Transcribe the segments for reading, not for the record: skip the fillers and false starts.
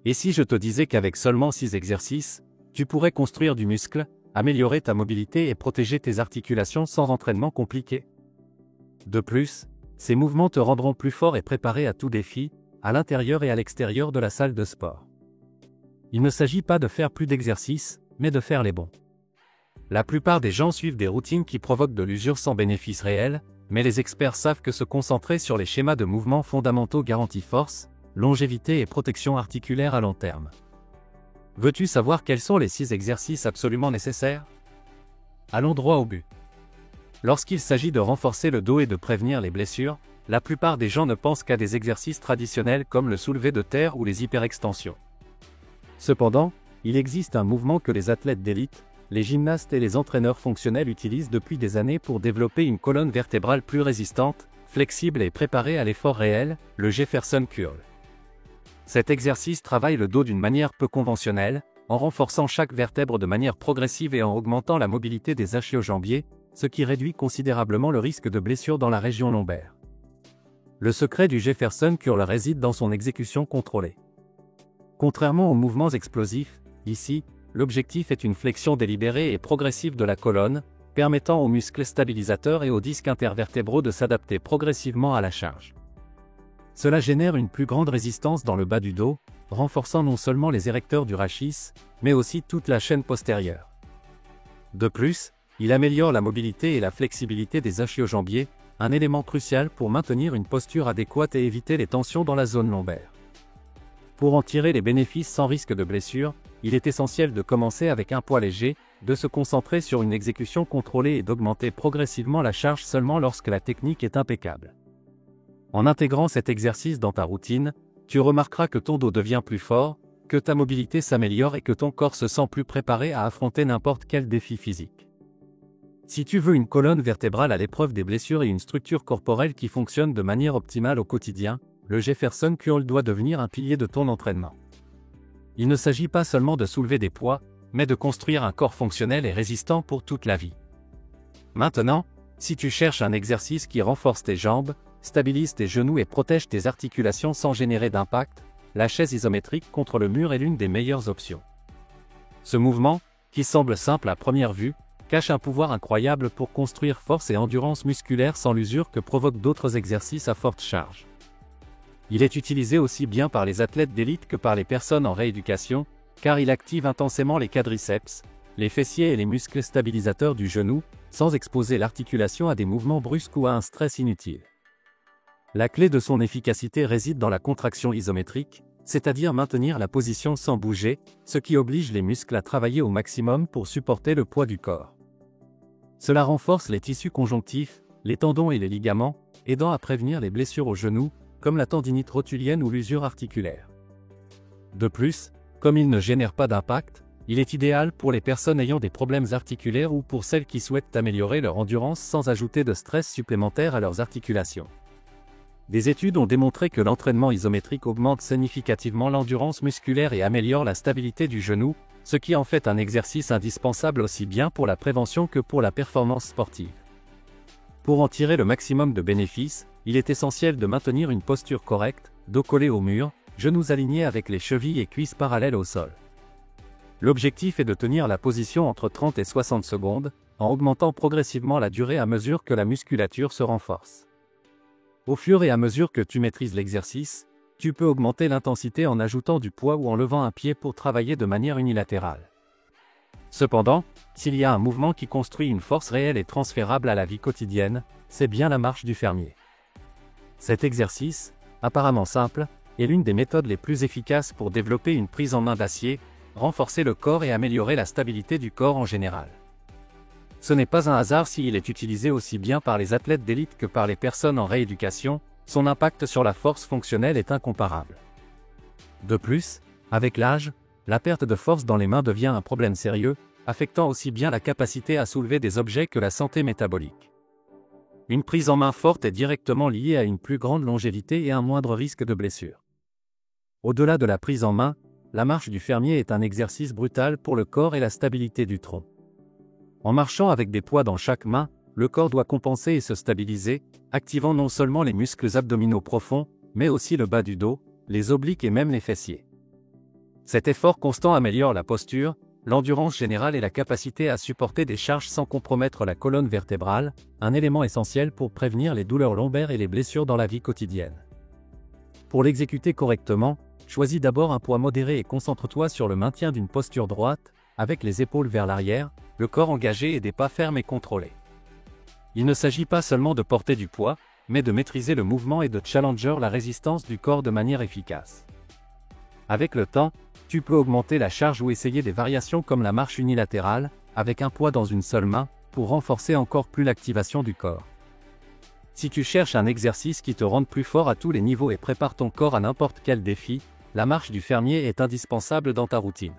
Et si je te disais qu'avec seulement 6 exercices, tu pourrais construire du muscle, améliorer ta mobilité et protéger tes articulations sans entraînement compliqué? De plus, ces mouvements te rendront plus fort et préparé à tout défi, à l'intérieur et à l'extérieur de la salle de sport. Il ne s'agit pas de faire plus d'exercices, mais de faire les bons. La plupart des gens suivent des routines qui provoquent de l'usure sans bénéfice réel, mais les experts savent que se concentrer sur les schémas de mouvements fondamentaux garantit force, longévité et protection articulaire à long terme. Veux-tu savoir quels sont les 6 exercices absolument nécessaires? Allons droit au but. Lorsqu'il s'agit de renforcer le dos et de prévenir les blessures, la plupart des gens ne pensent qu'à des exercices traditionnels comme le soulevé de terre ou les hyperextensions. Cependant, il existe un mouvement que les athlètes d'élite, les gymnastes et les entraîneurs fonctionnels utilisent depuis des années pour développer une colonne vertébrale plus résistante, flexible et préparée à l'effort réel, le Jefferson Curl. Cet exercice travaille le dos d'une manière peu conventionnelle, en renforçant chaque vertèbre de manière progressive et en augmentant la mobilité des ischio-jambiers, ce qui réduit considérablement le risque de blessure dans la région lombaire. Le secret du Jefferson Curl réside dans son exécution contrôlée. Contrairement aux mouvements explosifs, ici, l'objectif est une flexion délibérée et progressive de la colonne, permettant aux muscles stabilisateurs et aux disques intervertébraux de s'adapter progressivement à la charge. Cela génère une plus grande résistance dans le bas du dos, renforçant non seulement les érecteurs du rachis, mais aussi toute la chaîne postérieure. De plus, il améliore la mobilité et la flexibilité des ischio-jambiers, un élément crucial pour maintenir une posture adéquate et éviter les tensions dans la zone lombaire. Pour en tirer les bénéfices sans risque de blessure, il est essentiel de commencer avec un poids léger, de se concentrer sur une exécution contrôlée et d'augmenter progressivement la charge seulement lorsque la technique est impeccable. En intégrant cet exercice dans ta routine, tu remarqueras que ton dos devient plus fort, que ta mobilité s'améliore et que ton corps se sent plus préparé à affronter n'importe quel défi physique. Si tu veux une colonne vertébrale à l'épreuve des blessures et une structure corporelle qui fonctionne de manière optimale au quotidien, le Jefferson Curl doit devenir un pilier de ton entraînement. Il ne s'agit pas seulement de soulever des poids, mais de construire un corps fonctionnel et résistant pour toute la vie. Maintenant, si tu cherches un exercice qui renforce tes jambes, stabilise tes genoux et protège tes articulations sans générer d'impact, la chaise isométrique contre le mur est l'une des meilleures options. Ce mouvement, qui semble simple à première vue, cache un pouvoir incroyable pour construire force et endurance musculaire sans l'usure que provoquent d'autres exercices à forte charge. Il est utilisé aussi bien par les athlètes d'élite que par les personnes en rééducation, car il active intensément les quadriceps, les fessiers et les muscles stabilisateurs du genou, sans exposer l'articulation à des mouvements brusques ou à un stress inutile. La clé de son efficacité réside dans la contraction isométrique, c'est-à-dire maintenir la position sans bouger, ce qui oblige les muscles à travailler au maximum pour supporter le poids du corps. Cela renforce les tissus conjonctifs, les tendons et les ligaments, aidant à prévenir les blessures aux genoux, comme la tendinite rotulienne ou l'usure articulaire. De plus, comme il ne génère pas d'impact, il est idéal pour les personnes ayant des problèmes articulaires ou pour celles qui souhaitent améliorer leur endurance sans ajouter de stress supplémentaire à leurs articulations. Des études ont démontré que l'entraînement isométrique augmente significativement l'endurance musculaire et améliore la stabilité du genou, ce qui en fait un exercice indispensable aussi bien pour la prévention que pour la performance sportive. Pour en tirer le maximum de bénéfices, il est essentiel de maintenir une posture correcte, dos collé au mur, genoux alignés avec les chevilles et cuisses parallèles au sol. L'objectif est de tenir la position entre 30 et 60 secondes, en augmentant progressivement la durée à mesure que la musculature se renforce. Au fur et à mesure que tu maîtrises l'exercice, tu peux augmenter l'intensité en ajoutant du poids ou en levant un pied pour travailler de manière unilatérale. Cependant, s'il y a un mouvement qui construit une force réelle et transférable à la vie quotidienne, c'est bien la marche du fermier. Cet exercice, apparemment simple, est l'une des méthodes les plus efficaces pour développer une prise en main d'acier, renforcer le corps et améliorer la stabilité du corps en général. Ce n'est pas un hasard s'il est utilisé aussi bien par les athlètes d'élite que par les personnes en rééducation, son impact sur la force fonctionnelle est incomparable. De plus, avec l'âge, la perte de force dans les mains devient un problème sérieux, affectant aussi bien la capacité à soulever des objets que la santé métabolique. Une prise en main forte est directement liée à une plus grande longévité et un moindre risque de blessure. Au-delà de la prise en main, la marche du fermier est un exercice brutal pour le corps et la stabilité du tronc. En marchant avec des poids dans chaque main, le corps doit compenser et se stabiliser, activant non seulement les muscles abdominaux profonds, mais aussi le bas du dos, les obliques et même les fessiers. Cet effort constant améliore la posture, l'endurance générale et la capacité à supporter des charges sans compromettre la colonne vertébrale, un élément essentiel pour prévenir les douleurs lombaires et les blessures dans la vie quotidienne. Pour l'exécuter correctement, choisis d'abord un poids modéré et concentre-toi sur le maintien d'une posture droite, avec les épaules vers l'arrière, le corps engagé et des pas fermes et contrôlés. Il ne s'agit pas seulement de porter du poids, mais de maîtriser le mouvement et de challenger la résistance du corps de manière efficace. Avec le temps, tu peux augmenter la charge ou essayer des variations comme la marche unilatérale, avec un poids dans une seule main, pour renforcer encore plus l'activation du corps. Si tu cherches un exercice qui te rende plus fort à tous les niveaux et prépare ton corps à n'importe quel défi, la marche du fermier est indispensable dans ta routine.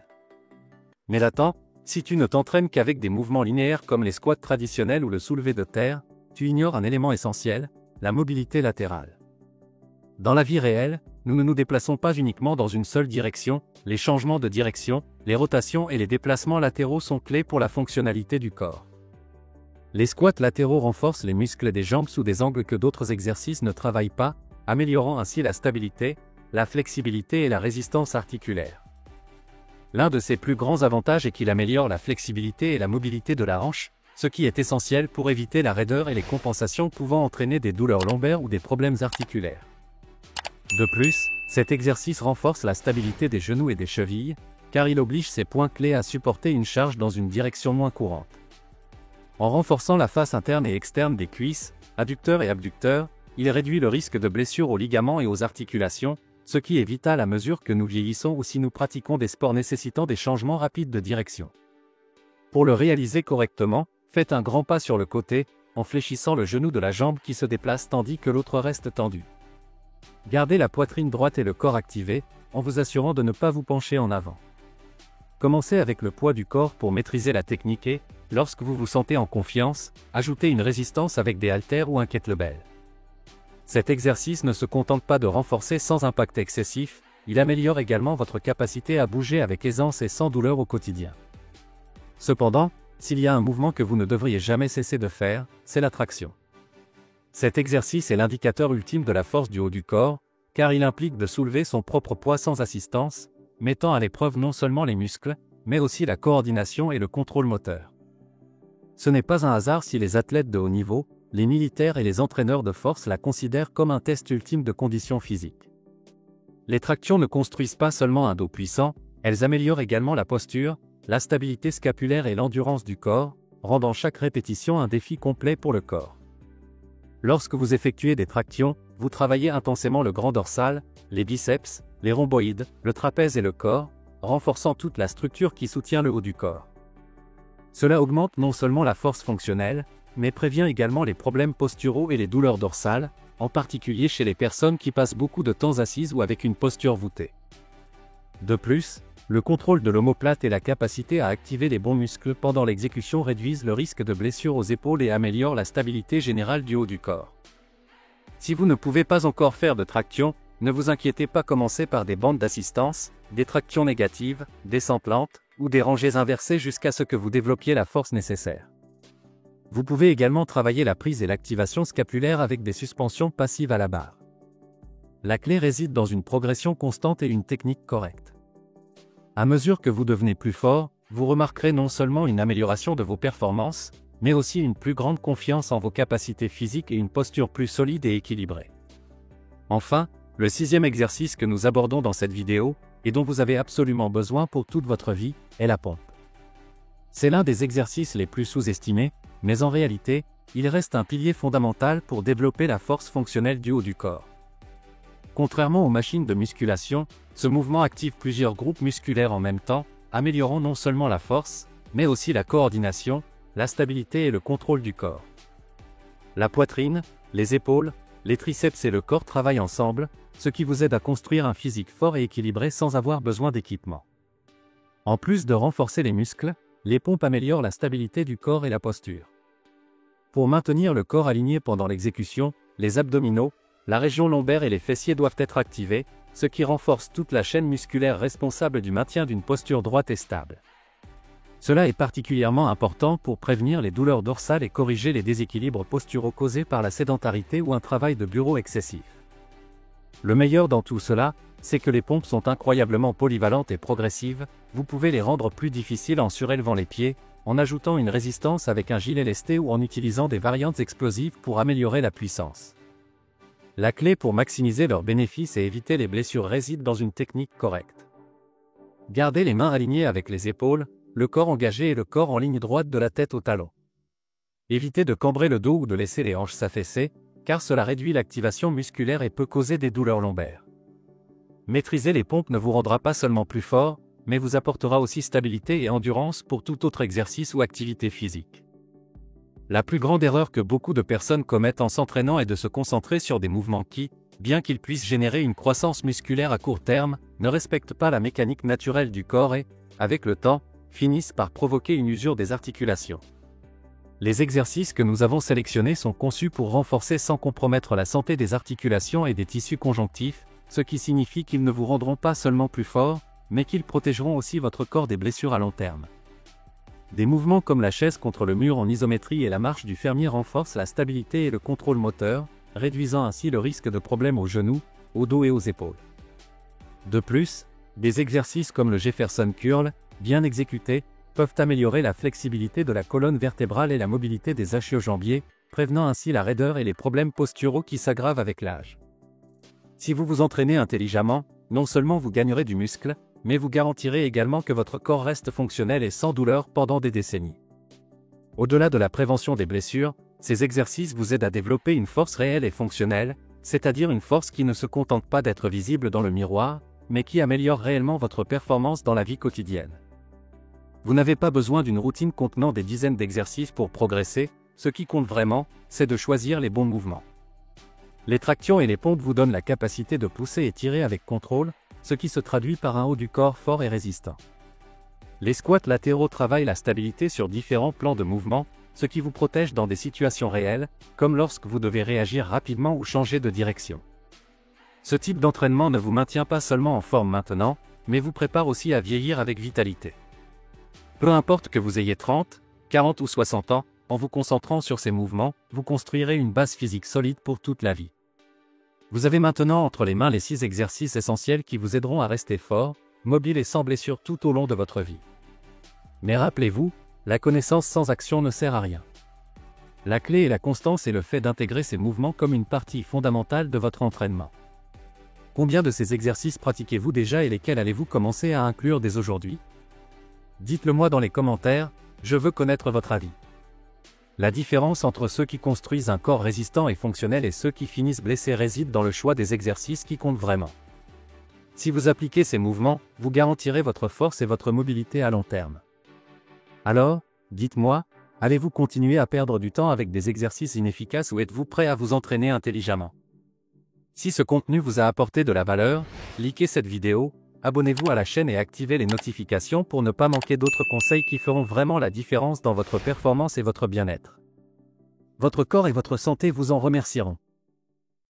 Mais attends, si tu ne t'entraînes qu'avec des mouvements linéaires comme les squats traditionnels ou le soulevé de terre, tu ignores un élément essentiel, la mobilité latérale. Dans la vie réelle, nous ne nous déplaçons pas uniquement dans une seule direction, les changements de direction, les rotations et les déplacements latéraux sont clés pour la fonctionnalité du corps. Les squats latéraux renforcent les muscles des jambes sous des angles que d'autres exercices ne travaillent pas, améliorant ainsi la stabilité, la flexibilité et la résistance articulaire. L'un de ses plus grands avantages est qu'il améliore la flexibilité et la mobilité de la hanche, ce qui est essentiel pour éviter la raideur et les compensations pouvant entraîner des douleurs lombaires ou des problèmes articulaires. De plus, cet exercice renforce la stabilité des genoux et des chevilles, car il oblige ces points clés à supporter une charge dans une direction moins courante. En renforçant la face interne et externe des cuisses, adducteurs et abducteurs, il réduit le risque de blessures aux ligaments et aux articulations, ce qui est vital à mesure que nous vieillissons ou si nous pratiquons des sports nécessitant des changements rapides de direction. Pour le réaliser correctement, faites un grand pas sur le côté, en fléchissant le genou de la jambe qui se déplace tandis que l'autre reste tendu. Gardez la poitrine droite et le corps activé, en vous assurant de ne pas vous pencher en avant. Commencez avec le poids du corps pour maîtriser la technique et, lorsque vous vous sentez en confiance, ajoutez une résistance avec des haltères ou un kettlebell. Cet exercice ne se contente pas de renforcer sans impact excessif, il améliore également votre capacité à bouger avec aisance et sans douleur au quotidien. Cependant, s'il y a un mouvement que vous ne devriez jamais cesser de faire, c'est la traction. Cet exercice est l'indicateur ultime de la force du haut du corps, car il implique de soulever son propre poids sans assistance, mettant à l'épreuve non seulement les muscles, mais aussi la coordination et le contrôle moteur. Ce n'est pas un hasard si les athlètes de haut niveau, les militaires et les entraîneurs de force la considèrent comme un test ultime de condition physique. Les tractions ne construisent pas seulement un dos puissant, elles améliorent également la posture, la stabilité scapulaire et l'endurance du corps, rendant chaque répétition un défi complet pour le corps. Lorsque vous effectuez des tractions, vous travaillez intensément le grand dorsal, les biceps, les rhomboïdes, le trapèze et le corps, renforçant toute la structure qui soutient le haut du corps. Cela augmente non seulement la force fonctionnelle, mais prévient également les problèmes posturaux et les douleurs dorsales, en particulier chez les personnes qui passent beaucoup de temps assises ou avec une posture voûtée. De plus, le contrôle de l'omoplate et la capacité à activer les bons muscles pendant l'exécution réduisent le risque de blessure aux épaules et améliorent la stabilité générale du haut du corps. Si vous ne pouvez pas encore faire de traction, ne vous inquiétez pas, commencez par des bandes d'assistance, des tractions négatives, des semblantes, ou des rangées inversées jusqu'à ce que vous développiez la force nécessaire. Vous pouvez également travailler la prise et l'activation scapulaire avec des suspensions passives à la barre. La clé réside dans une progression constante et une technique correcte. À mesure que vous devenez plus fort, vous remarquerez non seulement une amélioration de vos performances, mais aussi une plus grande confiance en vos capacités physiques et une posture plus solide et équilibrée. Enfin, le sixième exercice que nous abordons dans cette vidéo, et dont vous avez absolument besoin pour toute votre vie, est la pompe. C'est l'un des exercices les plus sous-estimés, mais en réalité, il reste un pilier fondamental pour développer la force fonctionnelle du haut du corps. Contrairement aux machines de musculation, ce mouvement active plusieurs groupes musculaires en même temps, améliorant non seulement la force, mais aussi la coordination, la stabilité et le contrôle du corps. La poitrine, les épaules, les triceps et le corps travaillent ensemble, ce qui vous aide à construire un physique fort et équilibré sans avoir besoin d'équipement. En plus de renforcer les muscles, les pompes améliorent la stabilité du corps et la posture. Pour maintenir le corps aligné pendant l'exécution, les abdominaux, la région lombaire et les fessiers doivent être activés, ce qui renforce toute la chaîne musculaire responsable du maintien d'une posture droite et stable. Cela est particulièrement important pour prévenir les douleurs dorsales et corriger les déséquilibres posturaux causés par la sédentarité ou un travail de bureau excessif. Le meilleur dans tout cela, c'est que les pompes sont incroyablement polyvalentes et progressives, vous pouvez les rendre plus difficiles en surélevant les pieds, en ajoutant une résistance avec un gilet lesté ou en utilisant des variantes explosives pour améliorer la puissance. La clé pour maximiser leurs bénéfices et éviter les blessures réside dans une technique correcte. Gardez les mains alignées avec les épaules, le corps engagé et le corps en ligne droite de la tête au talon. Évitez de cambrer le dos ou de laisser les hanches s'affaisser, car cela réduit l'activation musculaire et peut causer des douleurs lombaires. Maîtriser les pompes ne vous rendra pas seulement plus fort, mais vous apportera aussi stabilité et endurance pour tout autre exercice ou activité physique. La plus grande erreur que beaucoup de personnes commettent en s'entraînant est de se concentrer sur des mouvements qui, bien qu'ils puissent générer une croissance musculaire à court terme, ne respectent pas la mécanique naturelle du corps et, avec le temps, finissent par provoquer une usure des articulations. Les exercices que nous avons sélectionnés sont conçus pour renforcer sans compromettre la santé des articulations et des tissus conjonctifs, ce qui signifie qu'ils ne vous rendront pas seulement plus forts, mais qu'ils protégeront aussi votre corps des blessures à long terme. Des mouvements comme la chaise contre le mur en isométrie et la marche du fermier renforcent la stabilité et le contrôle moteur, réduisant ainsi le risque de problèmes aux genoux, au dos et aux épaules. De plus, des exercices comme le Jefferson Curl, bien exécutés, peuvent améliorer la flexibilité de la colonne vertébrale et la mobilité des ischio-jambiers, prévenant ainsi la raideur et les problèmes posturaux qui s'aggravent avec l'âge. Si vous vous entraînez intelligemment, non seulement vous gagnerez du muscle, mais vous garantirez également que votre corps reste fonctionnel et sans douleur pendant des décennies. Au-delà de la prévention des blessures, ces exercices vous aident à développer une force réelle et fonctionnelle, c'est-à-dire une force qui ne se contente pas d'être visible dans le miroir, mais qui améliore réellement votre performance dans la vie quotidienne. Vous n'avez pas besoin d'une routine contenant des dizaines d'exercices pour progresser, ce qui compte vraiment, c'est de choisir les bons mouvements. Les tractions et les pompes vous donnent la capacité de pousser et tirer avec contrôle, ce qui se traduit par un haut du corps fort et résistant. Les squats latéraux travaillent la stabilité sur différents plans de mouvement, ce qui vous protège dans des situations réelles, comme lorsque vous devez réagir rapidement ou changer de direction. Ce type d'entraînement ne vous maintient pas seulement en forme maintenant, mais vous prépare aussi à vieillir avec vitalité. Peu importe que vous ayez 30, 40 ou 60 ans, en vous concentrant sur ces mouvements, vous construirez une base physique solide pour toute la vie. Vous avez maintenant entre les mains les 6 exercices essentiels qui vous aideront à rester fort, mobile et sans blessure tout au long de votre vie. Mais rappelez-vous, la connaissance sans action ne sert à rien. La clé est la constance et le fait d'intégrer ces mouvements comme une partie fondamentale de votre entraînement. Combien de ces exercices pratiquez-vous déjà et lesquels allez-vous commencer à inclure dès aujourd'hui? Dites-le moi dans les commentaires, je veux connaître votre avis. La différence entre ceux qui construisent un corps résistant et fonctionnel et ceux qui finissent blessés réside dans le choix des exercices qui comptent vraiment. Si vous appliquez ces mouvements, vous garantirez votre force et votre mobilité à long terme. Alors, dites-moi, allez-vous continuer à perdre du temps avec des exercices inefficaces ou êtes-vous prêt à vous entraîner intelligemment? Si ce contenu vous a apporté de la valeur, likez cette vidéo, abonnez-vous à la chaîne et activez les notifications pour ne pas manquer d'autres conseils qui feront vraiment la différence dans votre performance et votre bien-être. Votre corps et votre santé vous en remercieront.